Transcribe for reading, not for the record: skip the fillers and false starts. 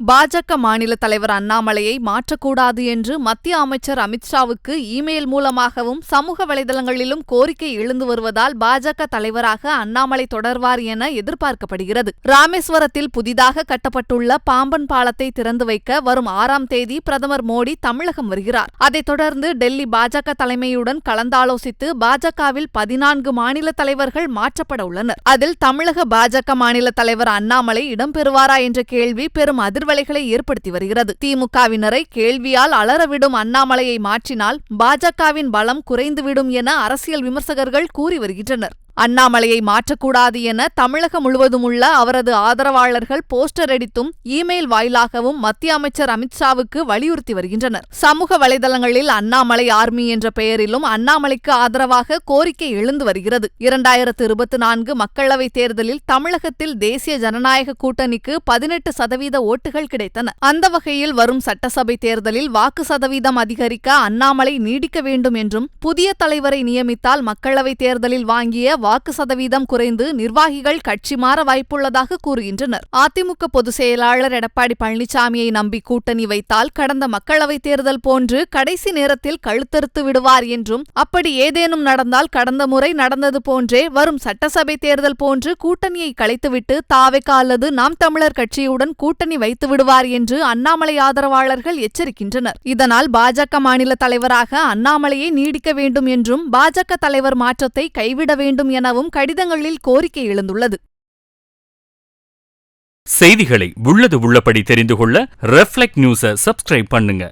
பாஜக மாநில தலைவர் அண்ணாமலையை மாற்றக்கூடாது என்று மத்திய அமைச்சர் அமித்ஷாவுக்கு இமெயில் மூலமாகவும் சமூக வலைதளங்களிலும் கோரிக்கை எழுந்து வருவதால் பாஜக தலைவராக அண்ணாமலை தொடர்வார் என எதிர்பார்க்கப்படுகிறது. ராமேஸ்வரத்தில் புதிதாக கட்டப்பட்டுள்ள பாம்பன் பாலத்தை திறந்து வைக்க வரும் 6ஆம் தேதி பிரதமர் மோடி தமிழகம் வருகிறார். அதைத் தொடர்ந்து டெல்லி பாஜக தலைமையுடன் கலந்தாலோசித்து பாஜகவில் 14 மாநில தலைவர்கள் மாற்றப்பட உள்ளனர். அதில் தமிழக பாஜக மாநில தலைவர் அண்ணாமலை இடம்பெறுவாரா என்ற கேள்வி பெரும் அதிர்வலைகளை ஏற்படுத்தி வருகிறது. திமுகவினரை கேள்வியால் அலறவிடும் அண்ணாமலையை மாற்றினால் பாஜகவின் பலம் குறைந்துவிடும் என அரசியல் விமர்சகர்கள் கூறி வருகின்றனர். அண்ணாமலையை மாற்றக்கூடாது என தமிழகம் முழுவதும் உள்ள அவரது ஆதரவாளர்கள் போஸ்டர் அடித்தும் இமெயில் வாயிலாகவும் மத்திய அமைச்சர் அமித்ஷாவுக்கு வலியுறுத்தி வருகின்றனர். சமூக வலைதளங்களில் அண்ணாமலை ஆர்மி என்ற பெயரிலும் அண்ணாமலைக்கு ஆதரவாக கோரிக்கை எழுந்து வருகிறது. 2024 மக்களவைத் தேர்தலில் தமிழகத்தில் தேசிய ஜனநாயக கூட்டணிக்கு 18% ஓட்டுகள் கிடைத்தன. அந்த வகையில் வரும் சட்டசபை தேர்தலில் வாக்கு சதவீதம் அதிகரிக்க அண்ணாமலை நீடிக்க வேண்டும் என்றும், புதிய தலைவரை நியமித்தால் மக்களவைத் தேர்தலில் வாங்கிய வாக்கு சதவீதம் குறைந்து நிர்வாகிகள் கட்சி மாற வாய்ப்புள்ளதாக கூறுகின்றனர். அதிமுக பொதுச் செயலாளர் எடப்பாடி பழனிசாமியை நம்பி கூட்டணி வைத்தால் கடந்த மக்களவைத் தேர்தல் போன்று கடைசி நேரத்தில் கழுத்தறுத்து விடுவார் என்றும், அப்படி ஏதேனும் நடந்தால் கடந்த முறை நடந்தது போன்றே வரும் சட்டசபை தேர்தல் போன்று கூட்டணியை கலைத்துவிட்டு தாவேகா அல்லது நாம் தமிழர் கட்சியுடன் கூட்டணி வைத்து விடுவார் என்று அண்ணாமலை ஆதரவாளர்கள் எச்சரிக்கின்றனர். இதனால் பாஜக மாநில தலைவராக அண்ணாமலையை நீடிக்க வேண்டும் என்றும், பாஜக தலைவர் மாற்றத்தை கைவிட வேண்டும் எனவும் கடிதங்களில் கோரிக்கை எழுந்துள்ளது. செய்திகளை உள்ளது உள்ளபடி தெரிந்து கொள்ள ரெஃப்ளெக்ட் நியூஸை சப்ஸ்கிரைப் பண்ணுங்க.